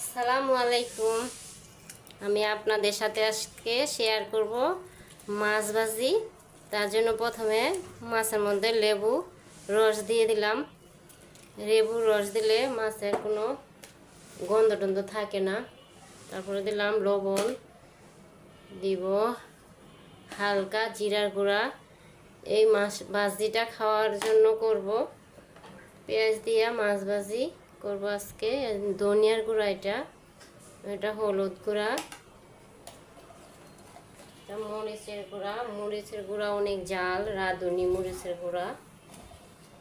আসসালামু আলাইকুম। আমি আপনাদের সাথে আজকে শেয়ার করব মাছ ভাজি। তার জন্য প্রথমে মাছের মধ্যে লেবু রস দিয়ে দিলাম। লেবুর রস দিলে মাছের কোনো গন্ধ টন্ধ থাকে না। তারপরে দিলাম লবণ, দিব হালকা জিরার গুঁড়া। এই মাছ ভাজিটা খাওয়ার জন্য করব। পেঁয়াজ দিয়া মাছ ভাজি করব আজকে। ধনিয়ার গুঁড়া, এটা হলুদ গুঁড়া, এটা মরিচের গুঁড়া অনেক ঝাল, রাঁধুনি মরিচের গুঁড়া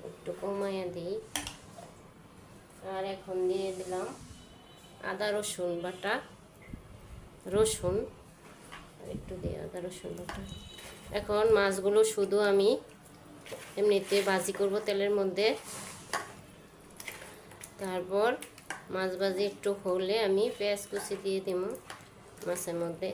একটু কমাইয়া দিই। আর এখন দিয়ে দিলাম আদা রসুন বাটা, রসুন একটু দিয়ে আদা রসুন বাটা। এখন মাছগুলো শুধু আমি এমনিতে ভাজি করব তেলের মধ্যে। তারপর মাছ ভাজি একটু হলে আমি পেঁয়াজ কুচি দিয়ে দিব মাছের মধ্যে।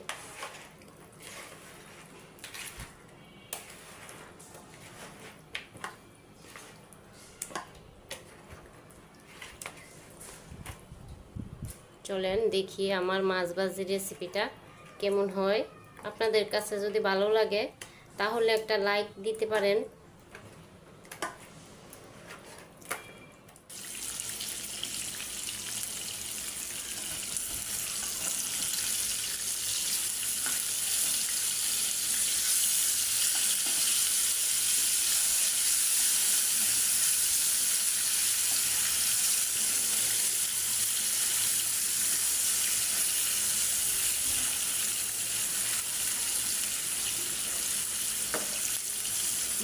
চলেন দেখি আমার মাছ ভাজির রেসিপিটা কেমন হয়। আপনাদের কাছে যদি ভালো লাগে তাহলে একটা লাইক দিতে পারেন।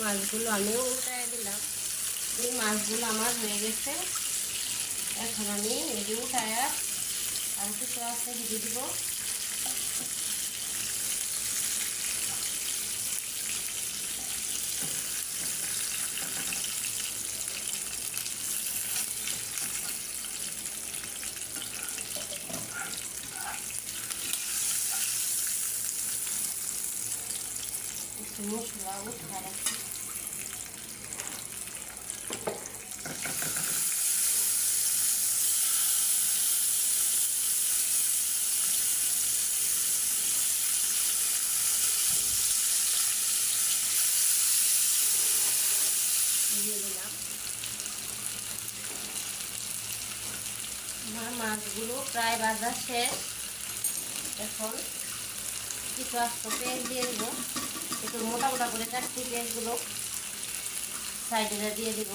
মাছগুলো আমিও উল্টায় দিলাম। এই মাছগুলো আমার হয়ে গেছে। এখন আমি এটি উল্টায় আর কিছু আছে দিয়ে দিব। একটু মশলা উঠায় রাখি। দিয়ে দিলাম। আমার মাছগুলো প্রায় ভাজা শেষ। এখন কিছু আস্ত পেঁয়াজ দিয়ে দিব। একটু মোটা মোটা করে কাটছি পেঁয়াজগুলো সাইডে দিয়ে দিব।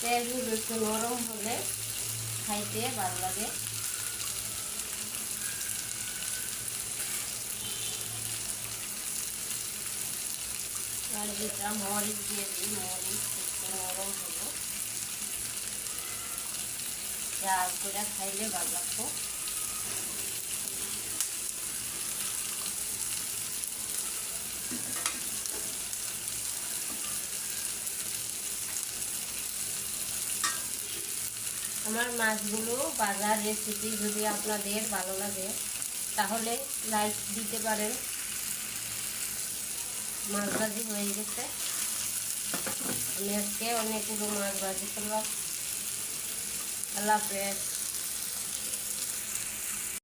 পেঁয়াজগুলো একটু নরম হলে খাইতে ভালো লাগে। আর যেটা মরিচ দিয়ে দিই, মরিচ একটু নরম হলো জাল করে খাইলে ভালো লাগতো। আমার মাছগুলো ভাজার রেসিপি যদি আপনাদের ভালো লাগে তাহলে লাইক দিতে পারেন। মাছ ভাজি হয়ে গেছে। আমি আজকে অনেকগুলো মাছ ভাজি করলাম। আল্লাহ হাফেজ।